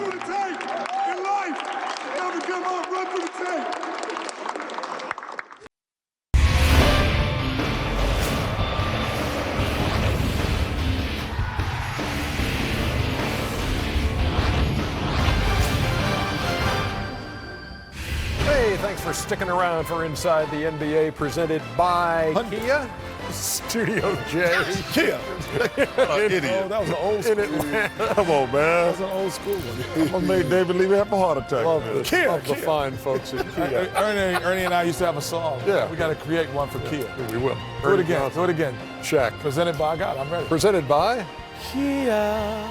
through the tape. In life, never give up. Run through the tape. Hey, thanks for sticking around for Inside the NBA, presented by Kia. Studio J. Kia. Idiot. Oh, that was an old school. Come on, man. That was an old school one. I'm gonna make David Levy have a heart attack. Love man. the fine folks at Kia. Ernie and I used to have a song. Yeah. We got to create one for Kia. We will. Do it again. Do it again. Shaq. Presented by God. I'm ready. Presented by Kia.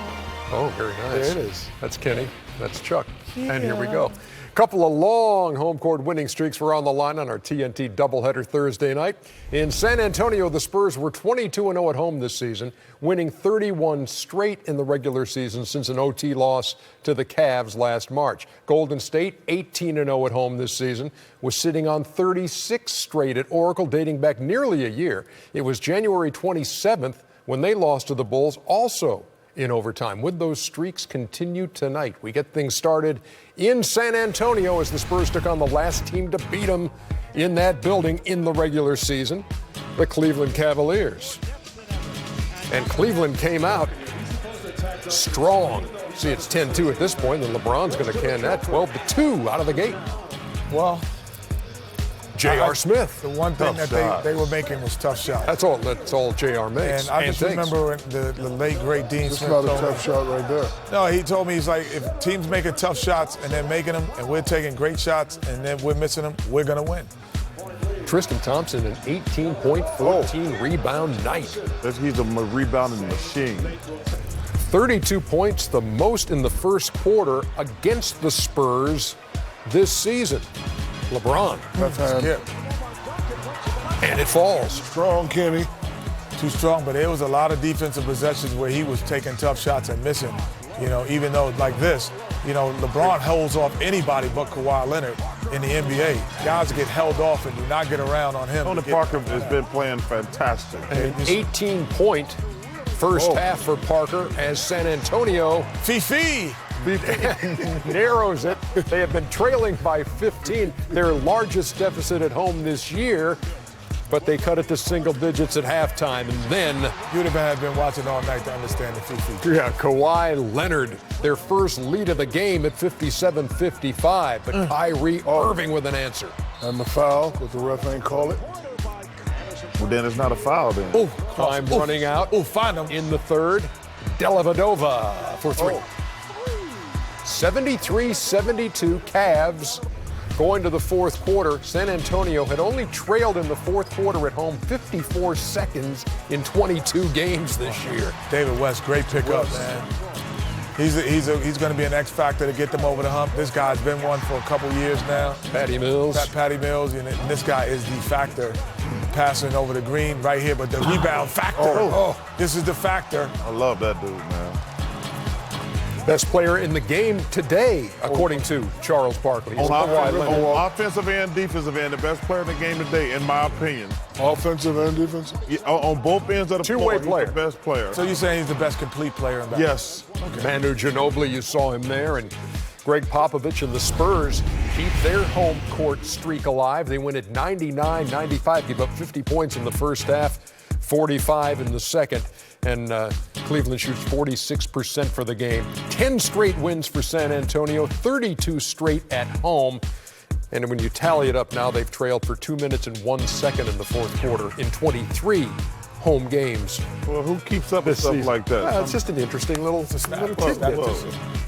Oh, very nice. There it is. That's Kenny. That's Chuck. Yeah. And here we go. Couple of long home court winning streaks were on the line on our TNT doubleheader Thursday night. In San Antonio, the Spurs were 22-0 at home this season, winning 31 straight in the regular season since an OT loss to the Cavs last March. Golden State, 18-0 at home this season, was sitting on 36 straight at Oracle dating back nearly a year. It was January 27th when they lost to the Bulls, also in overtime. Would those streaks continue tonight? We get things started in San Antonio as the Spurs took on the last team to beat them in that building in the regular season, the Cleveland Cavaliers. And Cleveland came out strong. See, it's 10-2 at this point, and LeBron's going to can that 12-2 out of the gate. Well, J.R. Smith. The one thing that they were making was tough shots. That's all J.R. makes. And I just remember when the late, great Dean Smith That's not told a tough shot right there. No, he told me, he's like, if teams making tough shots and they're making them, and we're taking great shots and then we're missing them, we're going to win. Tristan Thompson, an 18-point, 14-rebound night. He's a rebounding machine. 32 points, the most in the first quarter against the Spurs this season. LeBron. Left hand. And it falls. Strong, Kenny. Too strong, but there was a lot of defensive possessions where he was taking tough shots and missing. You know, even though like this, you know, LeBron holds off anybody but Kawhi Leonard in the NBA. Guys get held off and do not get around on him. Tony Parker has been playing fantastic. An 18-point first half for Parker as San Antonio Fifi narrows it. They have been trailing by 15, their largest deficit at home this year, but they cut it to single digits at halftime. And then you'd have been watching all night to understand the Fifi. Yeah, Kawhi Leonard, their first lead of the game at 57-55, but Kyrie Irving with an answer. And the foul, but the ref ain't call it. Well, then it's not a foul then. Time running out. Find him. In the third, Dellavedova for three. 73-72 Cavs going to the fourth quarter. San Antonio had only trailed in the fourth quarter at home 54 seconds in 22 games this year. David West, great pickup, man. He's going to be an X factor to get them over the hump. This guy's been one for a couple years now. Patty Mills. Patty Mills, and this guy is the factor. Passing over the green right here, but the rebound factor. This is the factor. I love that dude, man. Best player in the game today, according to Charles Barkley. On offensive and defensive end, the best player in the game today, in my opinion. Offensive and defensive? Yeah, on both ends of the floor, he's the best player. So you're saying he's the best complete player in basketball? Yes. Okay. Manu Ginobili, you saw him there, and Greg Popovich and the Spurs keep their home court streak alive. They win at 99-95, give up 50 points in the first half, 45 in the second. And Cleveland shoots 46% for the game. 10 straight wins for San Antonio, 32 straight at home. And when you tally it up now, they've trailed for 2 minutes and 1 second in the fourth quarter in 23 home games. Well, who keeps up with stuff like that? Well, it's just an interesting little tidbit.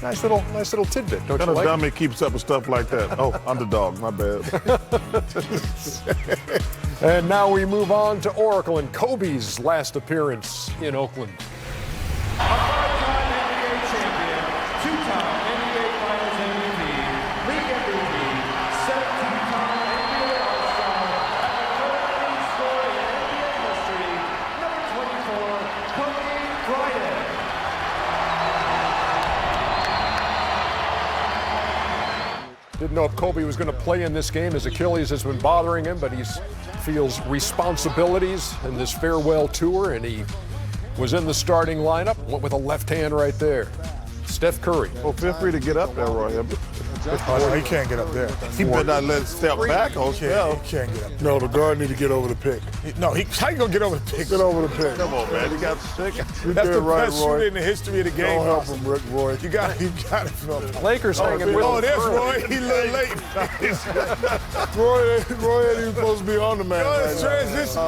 Nice little tidbit, don't you like? What kind of dummy keeps up with stuff like that? Oh, underdog, my bad. And now we move on to Oracle and Kobe's last appearance in Oakland. A five-time NBA champion, two-time NBA Finals MVP, League MVP, 17-time NBA All-Star, and the third leading scorer in NBA history, number 24, Kobe Bryant. Didn't know if Kobe was going to play in this game. His Achilles has been bothering him, but he feels responsibilities in this farewell tour, and he was in the starting lineup. Went with a left hand right there. Steph Curry. Well, feel free to get up there, Roy. Oh, no, he can't get up there. He better not let it step back on He Steph. can't get up there. No, the guard need to get over the pick. How you going to get over the pick? Get over the pick. Come on, man. He got the stick. That's the right, best Roy. shooter in the history of the game. Don't help him, Roy. You got it, Phil. Lakers hanging with Oh, him there's early. Roy. He's a little late. Roy ain't even supposed to be on the man. Good transition.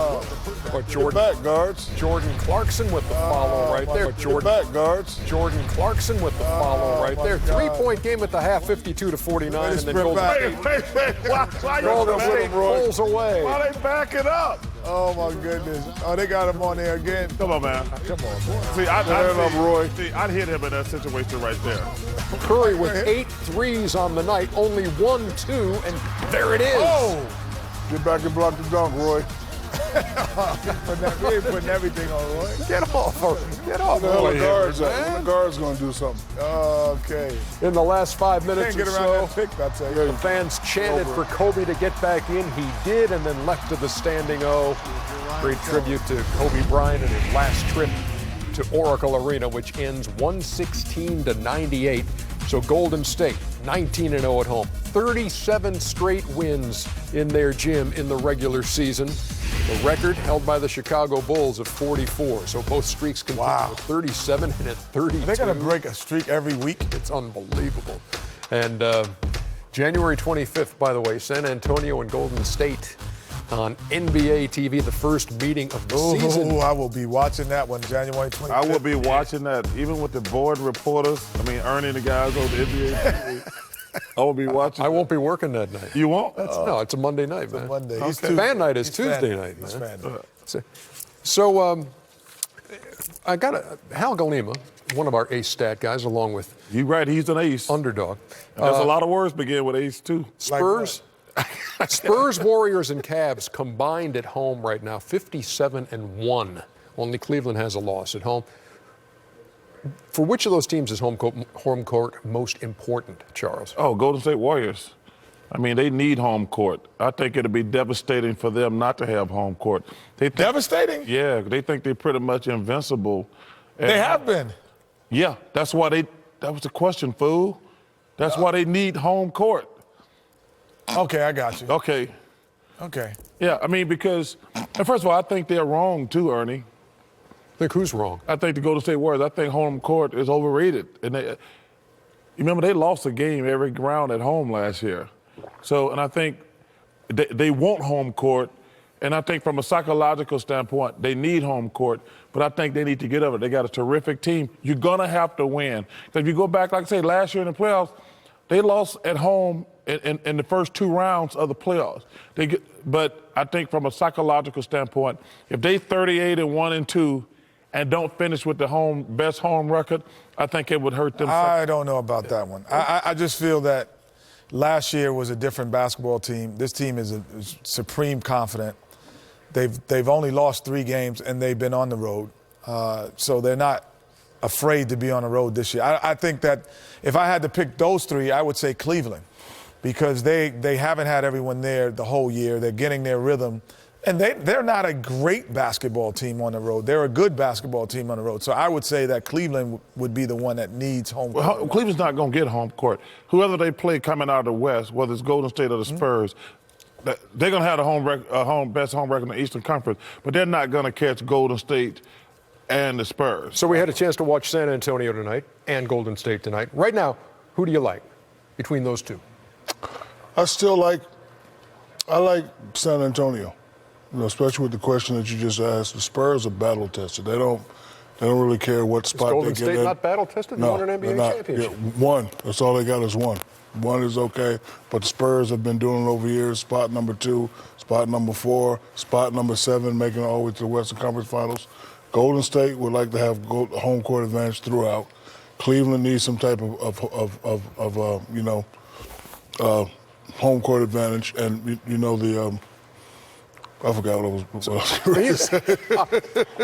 But Jordan, Back guards. Jordan Clarkson with the follow right there. Back guards. Jordan Clarkson with the follow right there. 3-point game at the half, 52-49, and then Golden State, Golden State pulls away. Why they back it up? Oh, my goodness. Oh, they got him on there again. Come on, man. Come on, boy. See, I'd hit him in that situation right there. Curry with 8 threes on the night, only 1, 2, and there it is. Oh! Get back and block the dunk, Roy. We ain't putting everything on Roy. Get off The hell Roy the guards here, at? When man. the guards gonna do something? Okay. In the last 5 minutes Can't or get around so, that pick, I'll tell the you. fans chanted for Kobe to get back in. He did, and then left to the standing O. Great tribute to Kobe Bryant and his last trip to Oracle Arena, which ends 116-98. So Golden State, 19-0 at home. 37 straight wins in their gym in the regular season. The record held by the Chicago Bulls of 44. So both streaks continue at 37 and at 32. They're going to break a streak every week. It's unbelievable. And January 25th, by the way, San Antonio and Golden State on NBA TV, the first meeting of the season. I will be watching that one January 25th. I will be watching that, even with the board reporters. Ernie the guys on the NBA TV. I will be watching. I won't be working that night. You won't? No, it's a Monday night, man. Monday. Fan night is Tuesday night, He's man. fan night. So I got Hal Galima, one of our ace stat guys, along with You right, he's an ace. Underdog. There's a lot of words begin with ace, too. Spurs, Spurs, Warriors, and Cavs combined at home right now, 57-1. Only Cleveland has a loss at home. For which of those teams is home court most important, Charles? Oh, Golden State Warriors. They need home court. I think it'll be devastating for them not to have home court. Devastating? Yeah, they think they're pretty much invincible. They have been. Yeah, that was the question, fool. That's why they need home court. Okay, I got you. Okay. Yeah, because, and first of all, I think they're wrong too, Ernie. Think who's wrong? I think the Golden State Warriors, I think home court is overrated. And you remember, they lost a game every round at home last year. So, and I think they want home court. And I think from a psychological standpoint, they need home court. But I think they need to get over it. They got a terrific team. You're going to have to win. Because if you go back, like I say, last year in the playoffs, they lost at home in the first 2 rounds of the playoffs. But I think from a psychological standpoint, if they 38-1-2 and don't finish with the best home record, I think it would hurt them. I don't know about that one. I just feel that last year was a different basketball team. This team is supreme confident. They've only lost 3 games, and they've been on the road. So they're not afraid to be on the road this year. I think that if I had to pick those 3, I would say Cleveland, because they haven't had everyone there the whole year. They're getting their rhythm. And they're not a great basketball team on the road. They're a good basketball team on the road. So I would say that Cleveland would be the one that needs home court. Well, Cleveland's not going to get home court. Whoever they play coming out of the West, whether it's Golden State or the Spurs, they're going to have the best home record in the Eastern Conference, but they're not going to catch Golden State and the Spurs. So we had a chance to watch San Antonio tonight and Golden State tonight. Right now, who do you like between those two? I like San Antonio. Especially with the question that you just asked. The Spurs are battle tested. They don't really care what spot they get in. Is Golden State not battle tested? No, They won an they're NBA not. championship. Yeah, one. That's all they got is one. One is okay, but the Spurs have been doing it over years. Spot number 2, spot number 4, spot number 7, making it all the way to the Western Conference Finals. Golden State would like to have home court advantage throughout. Cleveland needs some type of home court advantage, and I forgot what I was going to say.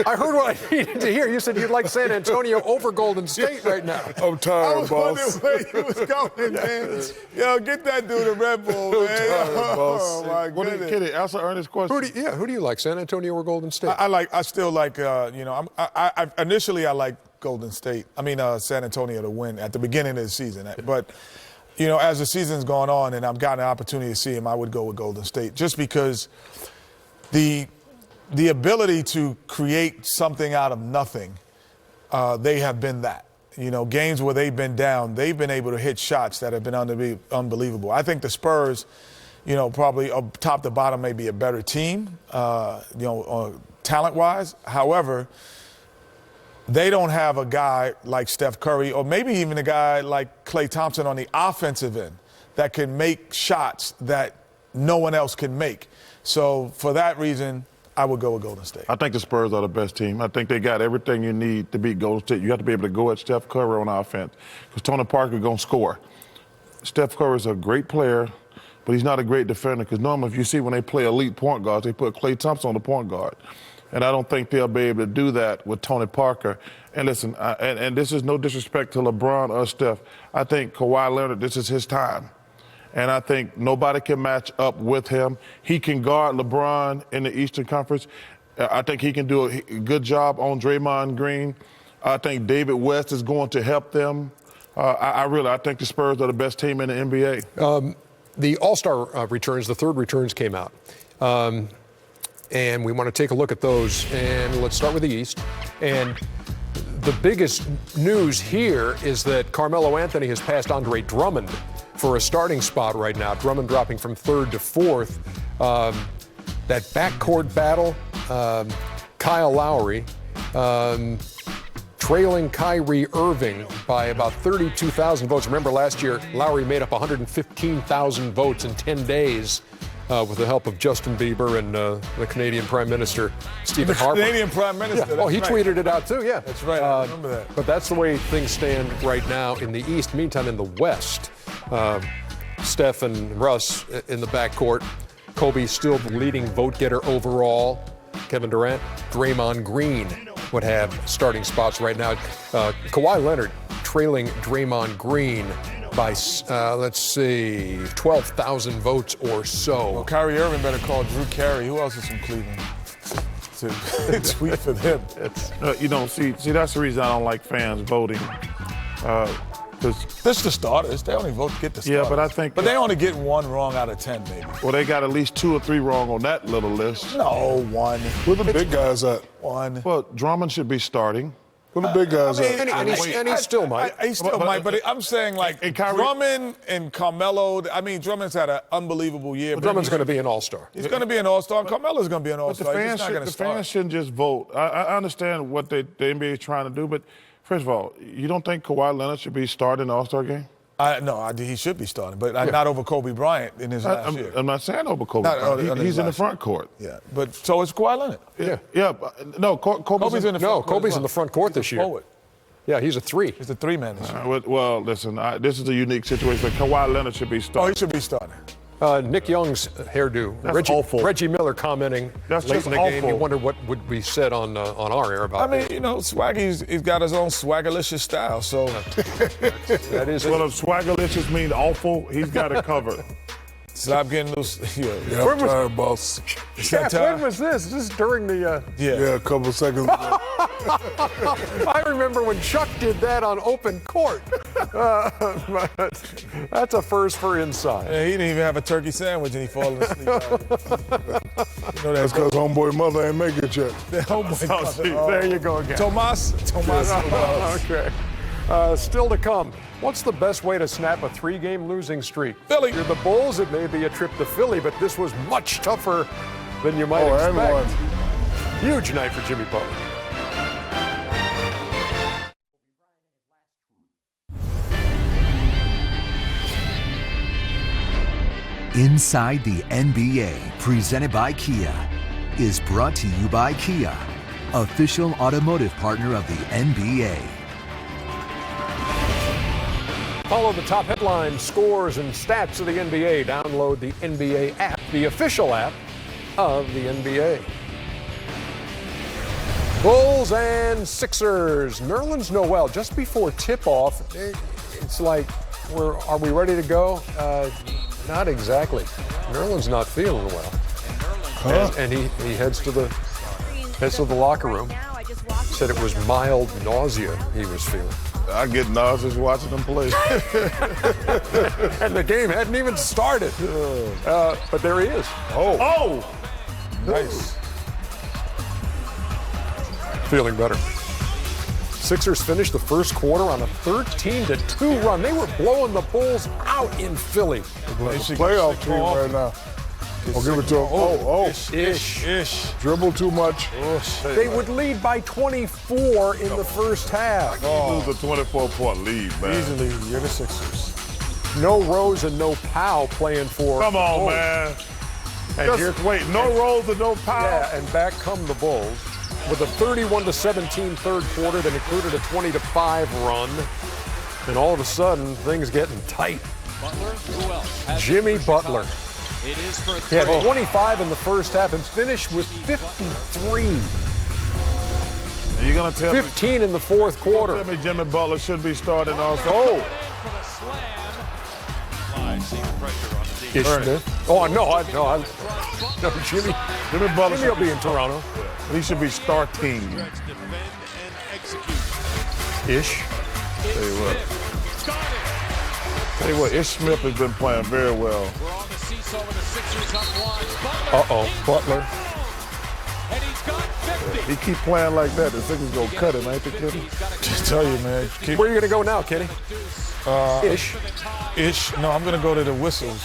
I heard what I needed to hear. You said you'd like San Antonio over Golden State right now. I'm tired, I was boss. wondering where you was going, man. Yo, get that dude a Red Bull, man. tired, boss. Oh, my goodness. Kitty, answer Ernest's question. Who do you like, San Antonio or Golden State? I still like, initially I like San Antonio to win at the beginning of the season. But, as the season's gone on and I've gotten an opportunity to see him, I would go with Golden State just because the ability to create something out of nothing, they have been that. Games where they've been down, they've been able to hit shots that have been unbelievable. I think the Spurs, probably top to bottom may be a better team, talent-wise. However, they don't have a guy like Steph Curry or maybe even a guy like Klay Thompson on the offensive end that can make shots that no one else can make. So for that reason, I would go with Golden State. I think the Spurs are the best team. I think they got everything you need to beat Golden State. You have to be able to go at Steph Curry on offense because Tony Parker is going to score. Steph Curry is a great player, but he's not a great defender because normally if you see when they play elite point guards, they put Klay Thompson on the point guard. And I don't think they'll be able to do that with Tony Parker. And listen, and this is no disrespect to LeBron or Steph. I think Kawhi Leonard, this is his time. And I think nobody can match up with him. He can guard LeBron in the Eastern Conference. I think he can do a good job on Draymond Green. I think David West is going to help them. I think the Spurs are the best team in the NBA. The All-Star returns, the third returns came out. And we want to take a look at those. And let's start with the East. And the biggest news here is that Carmelo Anthony has passed Andre Drummond for a starting spot right now. Drummond dropping from third to fourth. That backcourt battle, Kyle Lowry trailing Kyrie Irving by about 32,000 votes. Remember last year, Lowry made up 115,000 votes in 10 days. With the help of Justin Bieber and the Canadian Prime Minister, Stephen Harper. Canadian Prime Minister, yeah. Oh, he tweeted it out too, yeah. That's right, I remember that. But that's the way things stand right now in the East. Meantime, in the West, Steph and Russ in the backcourt. Kobe still the leading vote-getter overall. Kevin Durant, Draymond Green would have starting spots right now. Kawhi Leonard trailing Draymond Green by, 12,000 votes or so. Well, Kyrie Irving better call Drew Carey. Who else is from Cleveland to tweet for them? See, that's the reason I don't like fans voting. This is the starters. They only vote to get the starters. Yeah, but I think... But they only get one wrong out of 10, maybe. Well, they got at least 2 or 3 wrong on that little list. No, one. Where the big guys at? One. Well, Drummond should be starting. Where the big guys at? And he still might. He still might, but I'm saying, Drummond and Carmelo, Drummond's had an unbelievable year. Well, Drummond's going to be an all-star. He's going to be an all-star, and Carmelo's going to be an all-star. But the fans shouldn't just vote. I understand what the NBA is trying to do, but first of all, you don't think Kawhi Leonard should be starting the All-Star game? No, he should be starting, but not over Kobe Bryant in his last year. I'm not saying over Kobe Bryant. He's in the front court. Yeah, but so is Kawhi Leonard. Yeah. No, Kobe's in the front court. Kobe's in the front court this year. Forward. Yeah, he's a 3. He's a 3-man this year. Well, listen, this is a unique situation, but Kawhi Leonard should be starting. Oh, he should be starting. Nick Young's hairdo. That's awful. Reggie Miller commenting That's late just in the game. awful. You wonder what would be said on our air about it. Swaggy's he's got his own swaggerlicious style, so. That is Well, if swaggerlicious means awful, he's got it covered. Stop getting those. Yeah, I'm tired, boss. when was this? This is during the. Yeah, a couple seconds ago. I remember when Chuck did that on open court. That's a first for inside. Yeah, he didn't even have a turkey sandwich and he falling asleep. That's because homeboy mother ain't make it yet. There you go again. Tomas. Okay. Still to come. What's the best way to snap a 3-game losing streak? Philly. You're the Bulls, it may be a trip to Philly, but this was much tougher than you might expect. Everyone. Huge night for Jimmy Butler. Inside the NBA, presented by Kia, is brought to you by Kia, official automotive partner of the NBA. Follow the top headlines, scores, and stats of the NBA. Download the NBA app, the official app of the NBA. Bulls and Sixers. Nerlens Noel, just before tip-off, it's like, are we ready to go? Not exactly. Nerlens not feeling well. And he heads to the locker room. said it was mild nausea he was feeling. I get nauseous watching them play. And the game hadn't even started. But there he is. Oh! Nice. Feeling better. Sixers finished the first quarter on a 13-2 run. They were blowing the Bulls out in Philly. They should playoff team right now. I'll give it to him. Ish. Dribble too much. They would lead by 24 in the first half. Lose a 24-point lead, man. Easily, you're the Sixers. No Rose and no Powell playing for. Come on, Bulls. man. And Just wait, no Rose and no Powell. Yeah, and back come the Bulls with a 31-17 third quarter that included a 20-5 run. And all of a sudden, things getting tight. Butler, who else? Jimmy Butler. It is for He had 25 in the first half and finished with 53. You're going to tell me 15 in the fourth quarter. Jimmy Butler should be starting also? Oh, pressure on the Ish Smith. Oh, no, no, Jimmy Butler will be in Toronto. He should be starting. Ish. Tell you what, Ish Smith has been playing very well. We're on the seesaw with the Sixers up wide. Uh-oh, Butler. And he's got 50. He keep playing like that, the Sixers gonna cut him, ain't they, Kitty? Just tell you, man. Where are you going to go now, Kenny? Ish. No, I'm going to go to the whistles.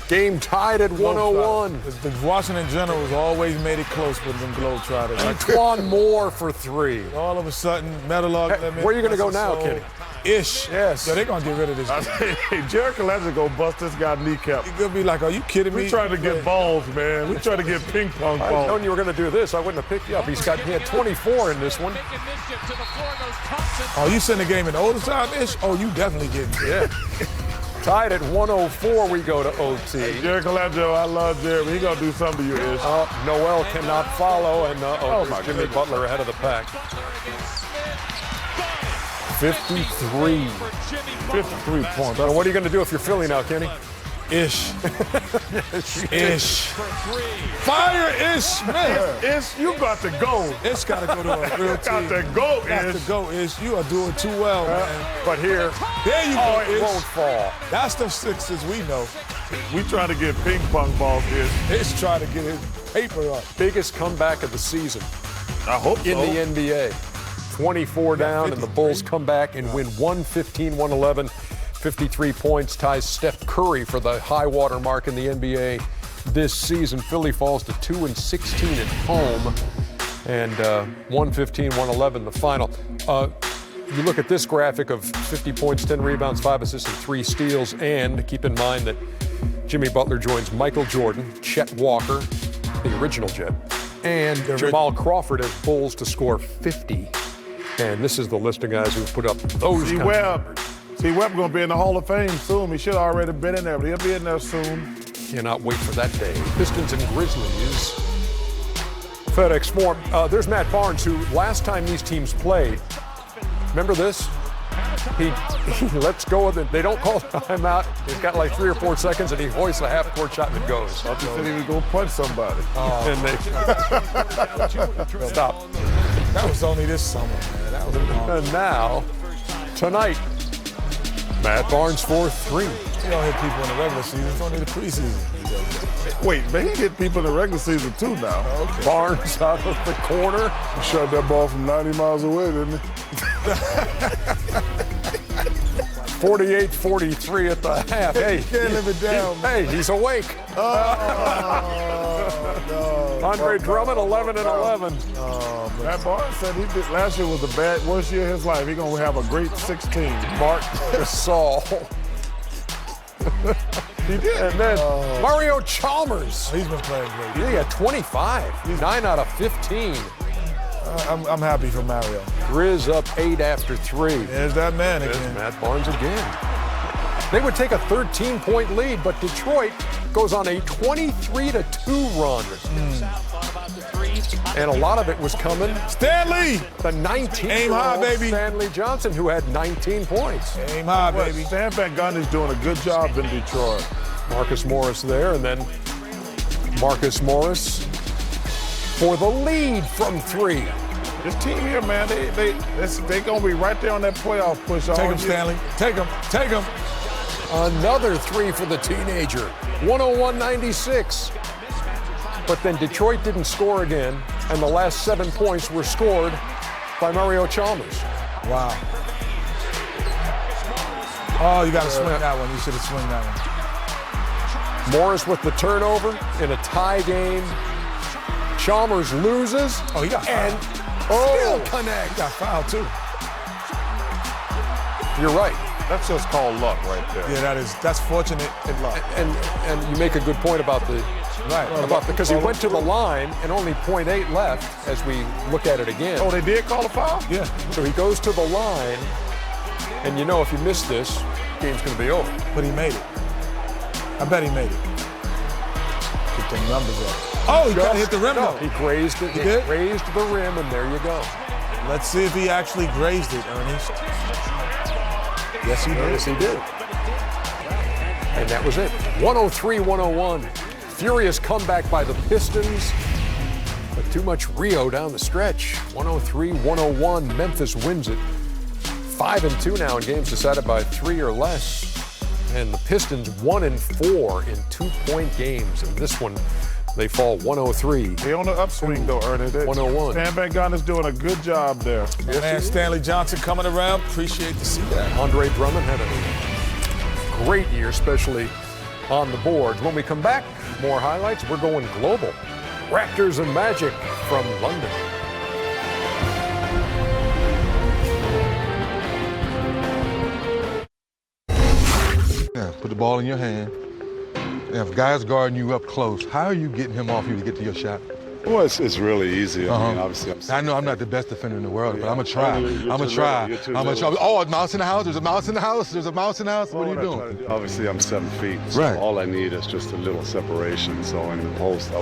Game tied at 101. The Washington Generals always made it close with them Globetrotters. Antoine Moore for 3. All of a sudden, Metalog. Hey, where are you gonna go now, Kenny? Ish. Yes. So they're going to get rid of this. Hey, Jared Kalendra gonna bust this guy kneecap. He's going to be like, are you kidding me? We trying to get balls, man. We trying to get ping pong I'd balls. known you were going to do this. I wouldn't have picked you up. He had 24 in this one. Oh, you send the game in overtime, Ish? Oh, you definitely getting it. Yeah. Tied at 104, we go to OT. Jared Kalendra, I love Jared. He gonna do something to you, Ish. Noel cannot follow, and my Jimmy goodness. Butler ahead of the pack. 53. 53 points. So what are you going to do if you're Philly now, Kenny? Ish. Ish. Fire Ish Smith. Ish, you got to go. Ish got to go to a real team. Got to go, Got to Ish. go, Ish. You are doing too well, man. But here, There you go, it Ish. won't fall. That's the Sixers we know. We trying to get ping pong balls, Ish. Ish trying to get his paper up. Biggest comeback of the season I hope so. in the NBA. 24 down, and the Bulls come back and win 115-111. 53 points, ties Steph Curry for the high water mark in the NBA this season. Philly falls to 2-16 at home, and 115-111 the final. You look at this graphic of 50 points, 10 rebounds, 5 assists, and 3 steals, and keep in mind that Jimmy Butler joins Michael Jordan, Chet Walker, the original Jet, and Jamal Crawford as Bulls to score 50. And this is the list of guys who put up those See kind of Webb. numbers. See Webb gonna be in the Hall of Fame soon. He should have already been in there, but he'll be in there soon. Cannot wait for that day. Pistons and Grizzlies. FedEx Forum. There's Matt Barnes, who last time these teams played, remember this? He lets go of it. They don't call timeout. He's got like 3 or 4 seconds, and he hoists a half-court shot and it goes. I thought he said he was gonna punch somebody. And they stop. That was only this summer, man. That was long. And now, tonight, Matt Barnes for 3. You don't hit people in the regular season. It's only the preseason. Wait, man, he hit people in the regular season too now. Okay. Barnes out of the corner. He shot that ball from 90 miles away, didn't he? 48-43 at the half. Hey, Can't live it down, Hey, he's awake. Andre Drummond, 11-11. Matt Barnes said he did last year was the worst year of his life. He's gonna have a great 16. Mark Gasol. He did. And then Mario Chalmers. He's been playing great. He got 25. 9 out of 15. I'm happy for Mario. Grizz up 8 after 3. There's that man There's again. Matt Barnes again. They would take a 13-point lead, but Detroit goes on a 23-2 run. And a lot of it was coming. Stanley! The 19-year-old Aim high, baby. Stanley Johnson, who had 19 points. Aim high, baby. Stan Van Gundy's doing a good job in Detroit. Marcus Morris there, and then Marcus Morris for the lead from 3. This team here, man, they gonna be right there on that playoff push. Take him, Stanley. Take him. Take him. Another three for the teenager. 101-96. But then Detroit didn't score again, and the last 7 points were scored by Mario Chalmers. Wow. Oh, you got to swing that one. You should have swung that one. Morris with the turnover in a tie game. Chalmers loses. Oh, he got and still connect. Got fouled too. You're right. That's just called luck right there. Yeah, that's fortunate and luck. And you make a good point about the because he went to the line and only 0.8 left as we look at it again. Oh, they did call a foul? Yeah. So he goes to the line, and you know if you miss this, game's going to be over. But he made it. I bet he made it. Get them numbers up. Oh, he got to hit the rim though. He grazed it. He did? Grazed the rim, and there you go. Let's see if he actually grazed it, Ernest. Yes, he did. Yes, he did. And that was it. 103-101. Furious comeback by the Pistons, but too much Rio down the stretch. 103-101. Memphis wins it. 5-2 now in games decided by 3 or less. And the Pistons 1-4 in 2-point games. And this one, they fall 103. They on the upswing though, Ernest. 101. Stan Van Gunn is doing a good job there. My man Stanley Johnson coming around. Appreciate to see that. Andre Drummond had a great year, especially on the boards. When we come back, more highlights. We're going global. Raptors and Magic from London. Yeah, put the ball in your hand. And if a guy's guarding you up close, how are you getting him off you to get to your shot? Well, it's really easy. I mean, obviously, I know I'm not the best defender in the world, but I'm going to try. You're I'm going too to try. little. You're too I'm going to try. little. Oh, a mouse in the house. There's a mouse in the house. There's a mouse in the house. What are you doing? Obviously, I'm 7 feet. So Right. all I need is just a little separation. So in the post, I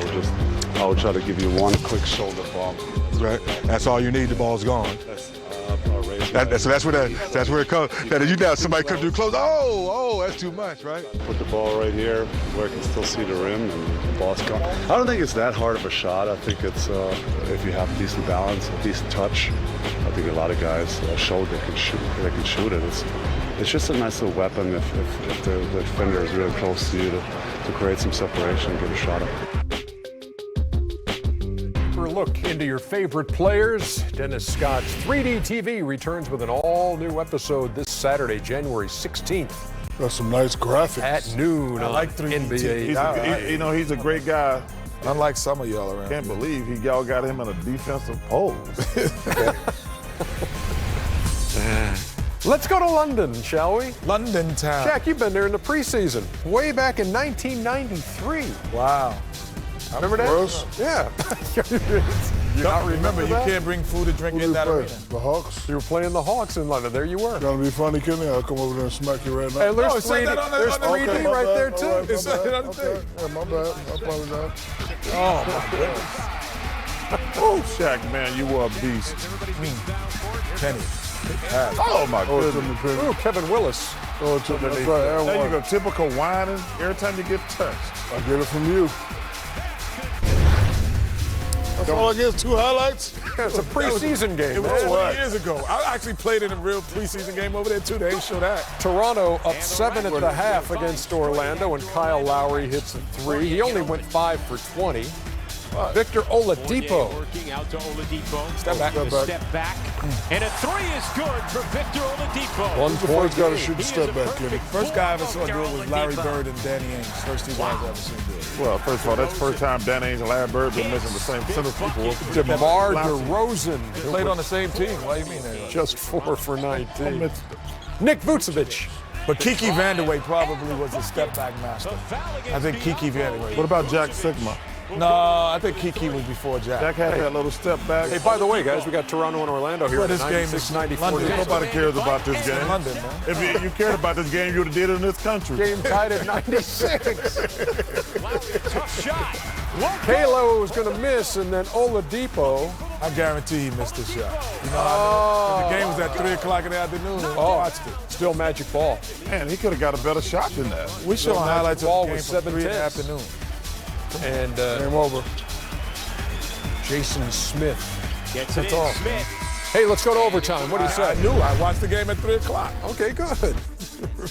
would try to give you one quick shoulder bump. Right. That's all you need. The ball's gone. So that's where it comes. That you know somebody comes too close. Oh, that's too much, right? Put the ball right here where I can still see the rim and the ball's gone. I don't think it's that hard of a shot. I think it's if you have decent balance, a decent touch. I think a lot of guys showed they can shoot it. It's just a nice little weapon if the defender is really close to you to create some separation and get a shot up. For a look into your favorite players, Dennis Scott's 3D TV returns with an all-new episode this Saturday, January 16th Got some nice graphics. at noon on like 3D NBA. He's a great guy. Unlike some of y'all around. Can't believe y'all got him in a defensive pose. Let's go to London, shall we? London town. Shaq, you've been there in the preseason, way back in 1993. Wow. Remember that? Spurs? Yeah. You not remember You that? can't bring food and drink Who in do that you arena. play? The Hawks? You were playing the Hawks in London. There you were. Gonna be funny, Kenny? I'll come over there and smack you right now. Hey, there's No, it said 3D, that on the- there's on the- 3D Okay, my right bad. there, All too. right, my It said bad. it on the Okay. thing. Yeah, my bad. I apologize. Oh, my goodness. Oh, Shaq, man, you were a beast. Kenny. Oh, my Oh, it's goodness. in the pin. Ooh, Kevin Willis. Oh, it's in the That's right. And There you one. go, typical whining every time you get touched. I get it from you. That's all I get is 2 highlights. Yeah, it's a preseason game. It was man. 20 years ago. I actually played in a real preseason game over there, too. They didn't show that. Toronto up 7 at the half against Orlando, and Kyle Lowry hits a 3. He only went 5 for 20. Victor Oladipo. Working out to Oladipo. Step back. The step back. And a 3 is good for Victor Oladipo. 1 The point first guy to game. shoot the step back, Kenny. First guy I ever saw do it was Larry Bird and Danny Ainge. First 2 guys I ever seen do it. Well, first of all, that's the first time Dan Ainge and Larry Bird been missing the same center people. DeMar DeRozan. They played on the same team. Why do you mean that? Just 4 for 19. Nick Vucevic. But Kiki Vandeweghe probably was a step back master. I think Kiki Vandeweghe. What about Jack Sigma? No, I think Kiki was before Jack. Jack had that little step back. Hey, by the way, guys, we got Toronto and Orlando here. Well, at this game is 96-94 London. game. Nobody cares about this It's in game. London, man. If you cared about this game, you would have did it in this country. Game tied at 96. Tough shot. Kalo's going to miss, and then Oladipo. I guarantee he missed this shot. You know how I know? The game was at 3 o'clock in the afternoon. And I watched it. Still magic ball. Man, he could have got a better shot than that. We showing highlights of ball the game was from 3 in the 7-10. afternoon. And Game over. Jason Smith Gets it That's in. all. Smith. Hey, let's go to overtime. What do you say? I knew. I watched the game at 3 o'clock. Okay, good.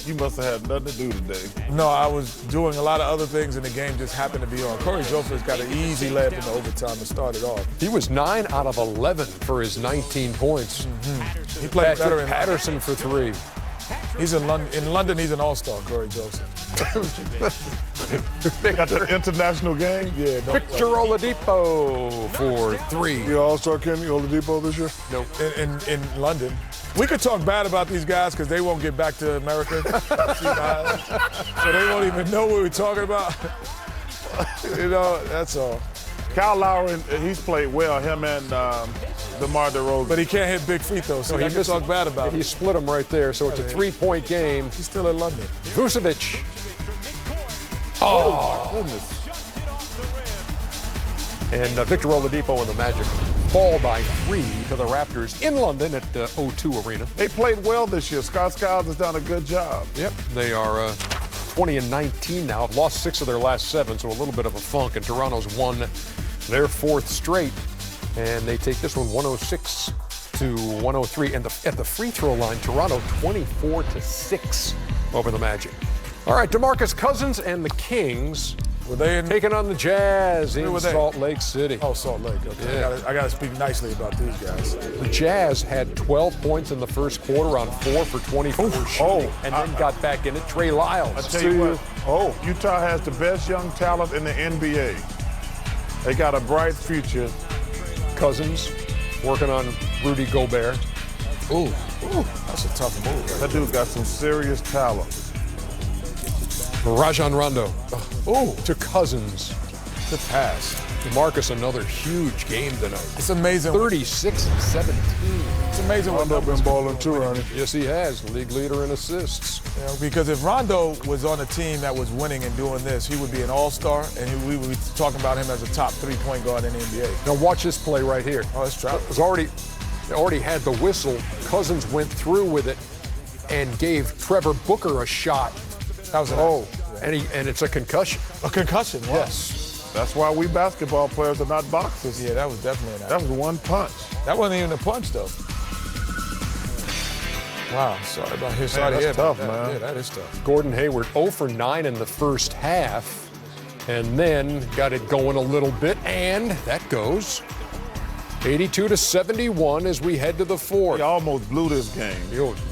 You must have had nothing to do today. No, I was doing a lot of other things, and the game just happened to be on. Corey Joseph's got an easy layup in the overtime to start it off. He was 9 out of 11 for his 19 points. He played better Patrick in Patterson for 3. He's in London. In London, he's an all-star, Corey Joseph. They got the international game. Yeah, no, Victor Oladipo for 3. You All-Star Kenny Oladipo this year? Nope. in London. We could talk bad about these guys because they won't get back to America. So they won't even know what we're talking about. You know, that's all. Kyle Lowry, he's played well. Him and DeMar DeRozan. But he can't hit big feet, though, so he can talk bad about He it. split him right there, so it's a 3-point game. He's still in London. Vucevic. Oh, goodness. And Victor Oladipo and the Magic fall by 3 to the Raptors in London at O2 Arena. They played well this year. Scott Skiles has done a good job. Yep, they are 20-19 now. Have lost 6 of their last 7, so a little bit of a funk. And Toronto's won their 4th straight, and they take this one 106 to 103. And at the free throw line, Toronto 24-6 over the Magic. All right, DeMarcus Cousins and the Kings Were they in? taking on the Jazz in were they? Salt Lake City. Oh, Salt Lake. Okay. Yeah. I gotta speak nicely about these guys. The Jazz had 12 points in the first quarter on 4 for 24 shooting, and then got back in it. Trey Lyles. I tell you what, Utah has the best young talent in the NBA. They got a bright future. Cousins working on Rudy Gobert. Ooh, that's a tough move. That dude got some serious talent. Rajon Rondo. To Cousins. Good pass. DeMarcus, another huge game tonight. It's amazing. 36 and 17. It's amazing what Rondo been balling too, Ernie. Yes, he has. League leader in assists. You know, because if Rondo was on a team that was winning and doing this, he would be an all-star, and we would be talking about him as a top 3-point guard in the NBA. Now watch this play right here. Oh, it's travel. It was already had the whistle. Cousins went through with it and gave Trevor Booker a shot. That was and it's a concussion. a concussion. Wow. Yes. That's why we basketball players are not boxers. Yeah, that was definitely an That was one punch. That wasn't even a punch, though. Wow, sorry about his side. that's tough, man. Yeah, that is tough. Gordon Hayward 0 for 9 in the first half, and then got it going a little bit, and that goes 82 to 71 as we head to the 4th. He almost blew this game.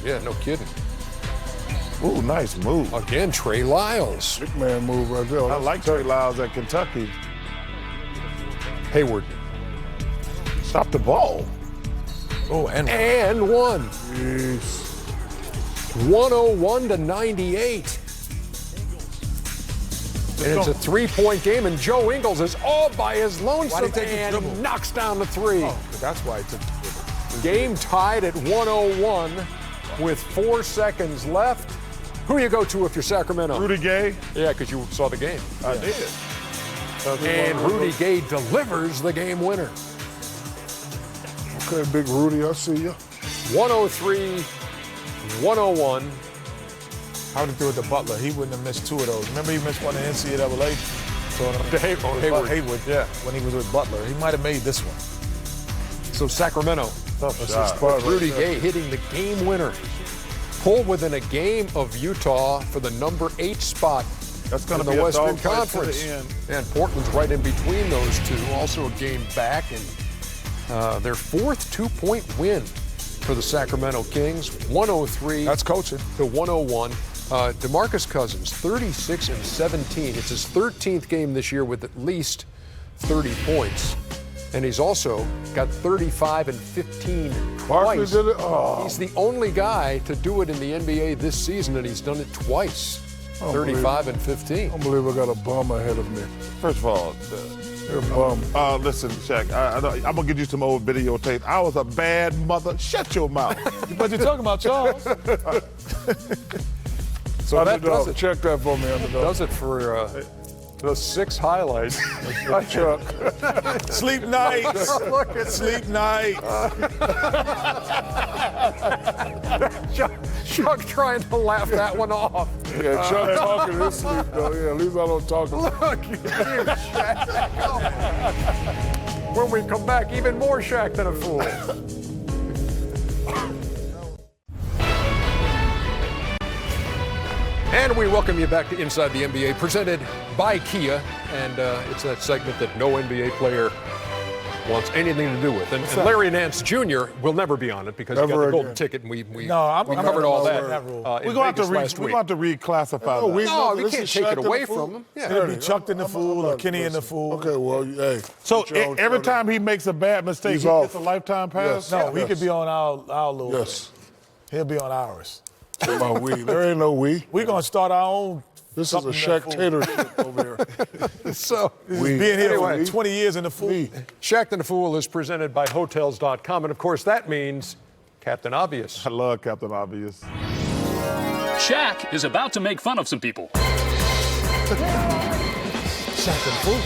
Yeah, no kidding. Ooh, nice move. Again, Trey Lyles. Big man move right there. I like Trey Lyles at Kentucky. Hayward. Stop the ball. Oh, and one. Jeez. 101 to 98. And it's a 3-point game, and Joe Ingles is all by his lonesome take the and dribble? knocks down the 3. Oh, that's why he took the dribble. Game tied at 101 with 4 seconds left. Who you go to if you're Sacramento? Rudy Gay. Yeah, because you saw the game. I did. And Rudy Gay delivers the game winner. Okay, big Rudy, I see you. 103-101. How would he do it to Butler? He wouldn't have missed 2 of those. Remember he missed one in NCAA? So Hayward. Yeah, when he was with Butler. He might have made this one. So Sacramento. Tough That's shot. his spot right Rudy there. Gay hitting the game winner. Pulled within a game of Utah for the number 8 spot That's going in to the be a Western dogfight to Conference. the end. And Portland's right in between those two. Also a game back, and their 4th 2-point win for the Sacramento Kings. 103 That's coaching. to 101. DeMarcus Cousins, 36 and 17. It's his 13th game this year with at least 30 points. And he's also got 35 and 15 Barkley twice. did it? Oh. He's the only guy to do it in the NBA this season, and he's done it twice. 35 and 15. I don't believe I got a bum ahead of me. First of all, You're a bum. listen, Shaq, I'm going to get you some old videotape. I was a bad mother. Shut your mouth. But you're talking about Charles. So that does Underdog, it. check that for me, Underdog. Does it for the 6 highlights. Hi, Chuck. Sleep night. Look at Sleep night. Chuck trying to laugh that one off. Yeah, Chuck talking in his sleep, though. Yeah, at least I don't talk. Look at you, Shaq. When we come back, even more Shaqtin' a Fool. And we welcome you back to Inside the NBA, presented by Kia. And it's that segment that no NBA player wants anything to do with. And Larry Nance Jr. will never be on it because he got the golden ticket, and we covered all that. We're going to have to reclassify that. No, we can't take it away from him. Yeah. It'll be Chucktin' the Fool or Kenny and the Fool. Okay, well, hey. So every time he makes a bad mistake, he gets a lifetime pass? Yes. No, he could be on our little. Yes. He'll be on ours. About we. There ain't no we. We're going to start our own. This is a Shaqtatorship over here. So, being here for 20 years in the Fool. Shaqtin' a Fool is presented by Hotels.com. And, of course, that means Captain Obvious. I love Captain Obvious. Shaq is about to make fun of some people. Shaqtin' Fool.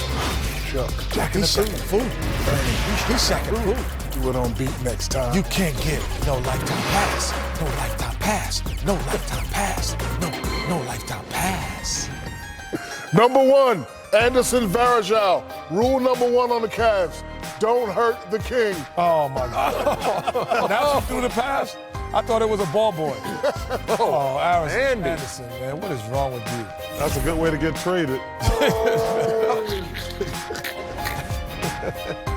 He's Shaqtin' Fool. He's Shaqtin' Fool. Do it on beat next time. You can't get no lifetime pass. No lifetime pass. No lifetime pass. No lifetime pass. Number 1, Anderson Varejao. Rule number 1 on the Cavs. Don't hurt the king. Oh, my God. Now she threw the pass? I thought it was a ball boy. Oh, Anderson, man. What is wrong with you? That's a good way to get traded.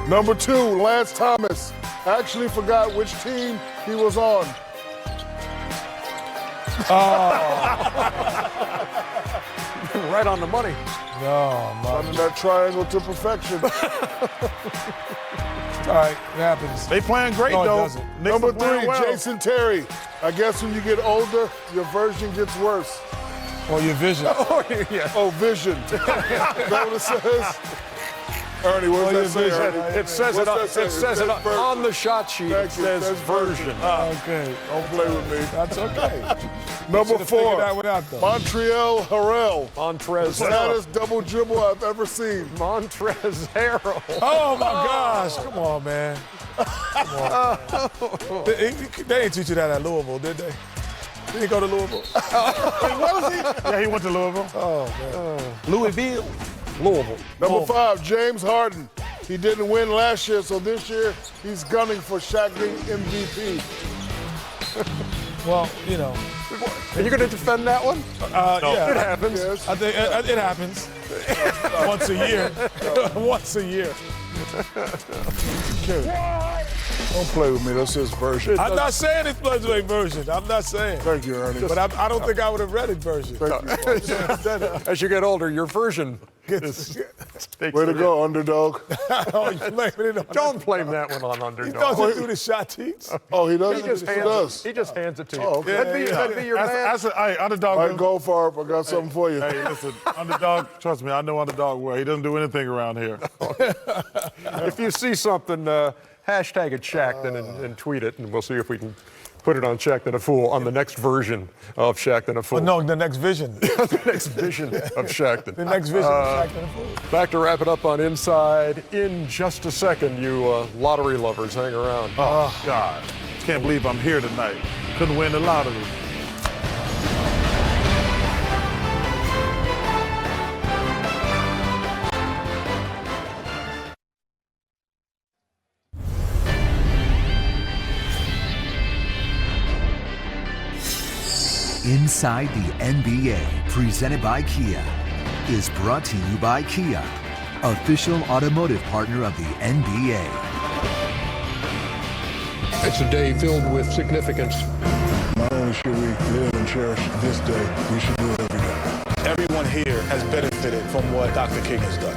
Number 2, Lance Thomas. Actually forgot which team he was on. Right on the money. No, man. Running that triangle to perfection. All right, it happens. They playing great, No, it though. doesn't. Knicks Number are playing 3, well. Jason Terry. I guess when you get older, your version gets worse. Or your vision. Oh, vision. Is that what it says? Ernie, what does that say, Ernie? It says it, What's that say? it says it version. on the shot sheet. Thank It you. says That's version. Okay. Don't play with me. That's okay. Number Should've figured 4, that one out, though. Montreal Harrell. Montrez Saddest double dribble I've ever seen. Montrez Harrell. Oh, my gosh. Come on, man. Come on. They ain't teach you that at Louisville, did they? Did he go to Louisville? Yeah, he went to Louisville. Oh, man. Louisville. Louisville. Number 5, James Harden. He didn't win last year, so this year he's gunning for Shaqtin' MVP. Well, you know. Are you going to defend that one? Yeah. It happens. Yes. I think it happens. Once a year. Once a year. Don't play with me. That's his version. I'm not saying it's Bloodway version. I'm not saying. Thank you, Ernie. But I don't think I would have read it version. Thank you. As you get older, your version is. Way to go, underdog. Oh, you blaming it on Don't blame that one on He underdog. doesn't do the shot teats. Oh, he does? He just hands it to you. Oh, okay. That'd be your man. Hey, underdog. All right, go for it. I got something for you. Hey, listen, underdog, trust me, I know underdog well. He doesn't do anything around here. If you see something, hashtag it Shaqtin' and tweet it, and we'll see if we can put it on Shaqtin' a Fool on the next version of Shaqtin' a Fool. Oh, no, the next vision. The next vision of Shaqtin'. The next vision of Shaqtin' a Fool. Back to wrap it up on Inside in just a second. You lottery lovers, hang around. Oh, God. Can't believe I'm here tonight. Couldn't win the lottery. Inside the NBA, presented by Kia, is brought to you by Kia, official automotive partner of the NBA. It's a day filled with significance. Not only should we live and cherish this day, we should do it every day. Everyone here has benefited from what Dr. King has done.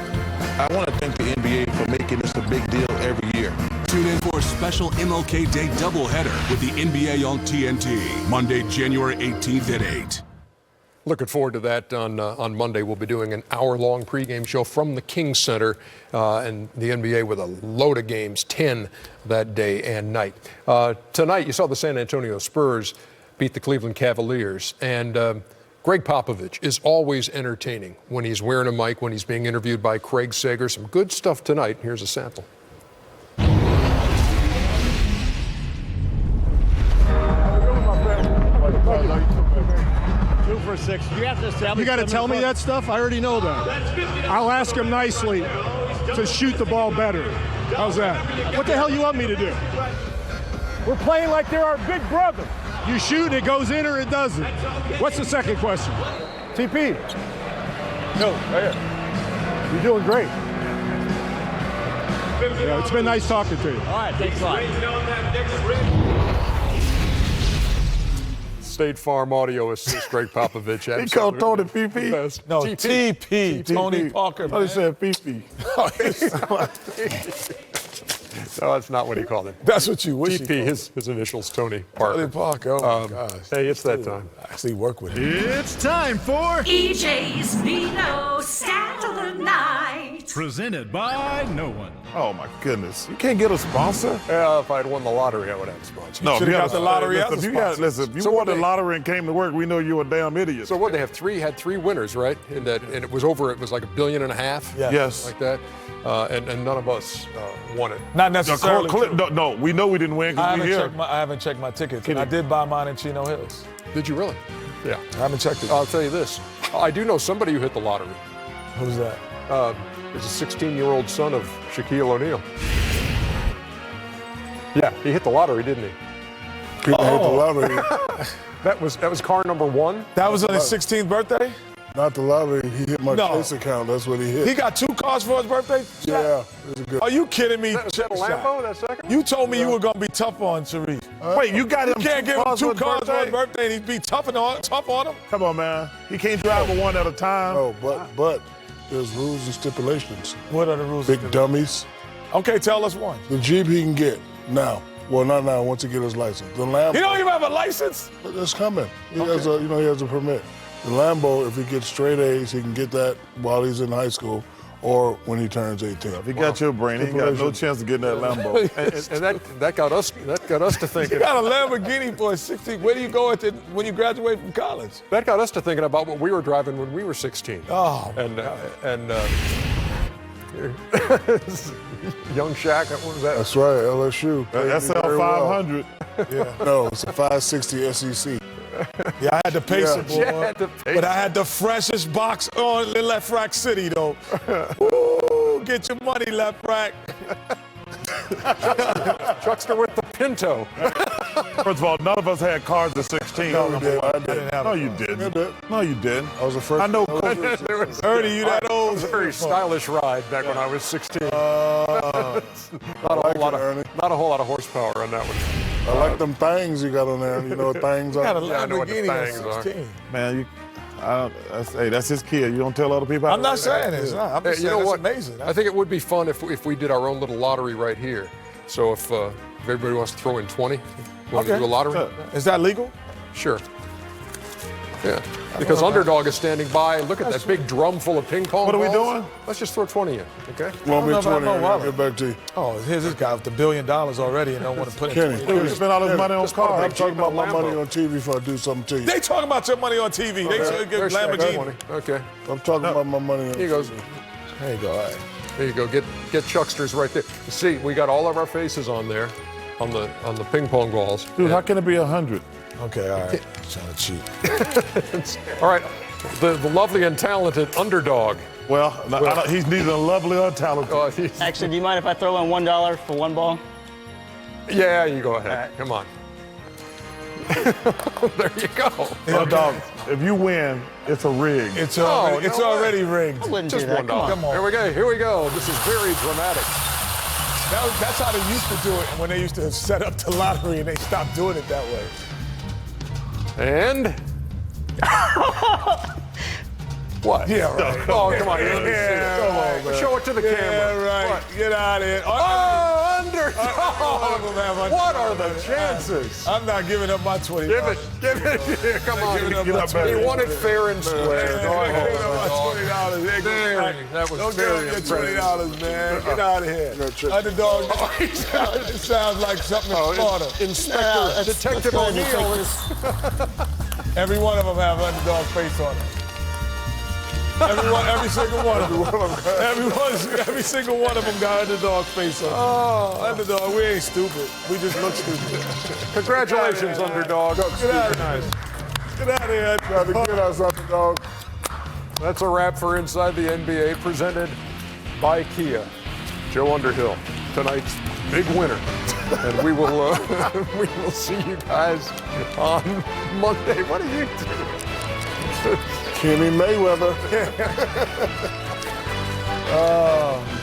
I want to thank the NBA for making this a big deal every year. Tune in for a special MLK Day doubleheader with the NBA on TNT, Monday, January 18th at 8. Looking forward to that on Monday. We'll be doing an hour-long pregame show from the King Center and the NBA with a load of games, 10 that day and night. Tonight, you saw the San Antonio Spurs beat the Cleveland Cavaliers, and Greg Popovich is always entertaining when he's wearing a mic, when he's being interviewed by Craig Sager. Some good stuff tonight. Here's a sample. 2 for 6. You have to establish. You got to tell me that stuff. I already know that. I'll ask him nicely to shoot the ball better. How's that? What the hell you want me to do? We're playing like they're our big brother. You shoot, it goes in or it doesn't. What's the second question? TP. No, right here. You're doing great. Yeah, it's been nice talking to you. All right, thanks a lot. State Farm Audio assist Greg Popovich. He called Tony PP. No, TP. Tony Parker. Oh, he said PP. No, that's not what he called him. That's what you wish. TP, his initials, Tony Parker. Tony Parker. Oh, my gosh. Hey, it's that time. I actually work with him. It's time for EJ's Vino Stat of the Night. Presented by no one. Oh, my goodness. You can't get a sponsor? Yeah, if I'd won the lottery, I would have a sponsor. No, Should've you got the lottery as a sponsor. If you won the lottery and came to work, we know you were a damn idiot. So what, they have had three winners, right? And it was like $1.5 billion. Yes. Like that. And none of us won it. Not necessarily. No, we know we didn't win because we here. I haven't checked my tickets. And I did buy mine in Chino Hills. Did you really? Yeah. I haven't checked it. I'll tell you this. I do know somebody who hit the lottery. Who's that? He's a 16-year-old son of Shaquille O'Neal. Yeah, he hit the lottery, didn't he? He hit the lottery. That was car number one. That was on his 16th birthday? Not the lottery. He hit my Chase account. That's what he hit. He got 2 cars for his birthday? Yeah. It was good. Are you kidding me? Is that a Lambo, that second? You told me you were going to be tough on Shareef. Wait, you got him? You can't give him 2 cars for his birthday? birthday and he'd be tough on him? Come on, man. He can't drive one at a time. No, but there's rules and stipulations. What are the rules? Big dummies. Okay, tell us one. The Jeep he can get now. Well, not now. Once he get his license. The Lambo. He don't even have a license? It's coming. He has a permit. The Lambo, if he gets straight A's, he can get that while he's in high school or when he turns 18. If he got your brain, he ain't got no chance of getting that Lambo. and that got us to thinking. You got a Lamborghini for 16. Where do you go when you graduate from college? That got us to thinking about what we were driving when we were 16. Oh, and young Shaq, what was that? That's right, LSU. SL 500. Yeah. No, it's a 560 SEC. Yeah, I had to pace it, boy. Yeah, but I had the freshest box on in Left Rack City, though. Ooh, get your money, Left Rack. Chuckster with the Pinto. First of all, none of us had cars at 16. No, we did. I didn't have No, a you car. didn't. I did. No, you didn't. I was the first. I know. Ernie, you that old? It was a very stylish ride back when I was 16. Not a whole lot of horsepower on that one. I like them things you got on there. You know what things got a are? I know what the Lamborghini things at 16. Man, that's his kid. You don't tell other people how I'm not saying it's not. I'm just saying it's amazing. I think it would be fun if we did our own little lottery right here. So if everybody wants to throw in 20, want to do a lottery? Is that legal? Sure. Yeah. Because Underdog is standing by. Look at that big drum full of ping pong What are we balls. doing? Let's just throw 20 in, okay? Won't be know if I have 20. my I'll wallet. get back to you. Oh, here's this guy with $1 billion already and don't want to put it Kenny, in. Dude, he spent all his money on I'm cars. talking about my money on TV before I do something to you. They talking about your money on TV. They should give There's Shaq's Lamborghini. money. Okay. I'm talking about my money on Here he goes. There you go. All right. There you go. Get Chucksters right there. See, we got all of our faces on there, on the ping pong balls. Dude, how can it be 100? Okay, all right. Trying to cheat. All right. The lovely and talented Underdog. Well, he's neither lovely or talented. Actually, do you mind if I throw in $1 for one ball? Yeah, you go ahead. Right. Come on. There you go. Dog, if you win, it's a rig. It's already rigged. I wouldn't Just do that. $1. Come on. Here we go. This is very dramatic. That's how they used to do it when they used to set up the lottery and they stopped doing it that way. And what? Yeah, right. Oh, come on. Yeah, right. Show it to the camera. Yeah, right. What? Get out of here. Oh, Underdog. One of them have What are the chances? I'm not giving up my $20. Give it here. Come on. He won it fair and square. That was very Don't impressive. give me $20, man. Get out of here. Underdog. It sounds like something in Florida. Inspector, Detective O'Neill. Every one of them have Underdog face on it. Every single one of them. Every single one of them got Underdog face on it. Oh, Underdog, we ain't stupid. We just look stupid. Congratulations, Underdog. Get out of here. Get out of here. Try to get us, Underdog. That's a wrap for Inside the NBA, presented by Kia. Joe Underhill, tonight's big winner. And we will see you guys on Monday. What do you do? Kenny Mayweather. Oh.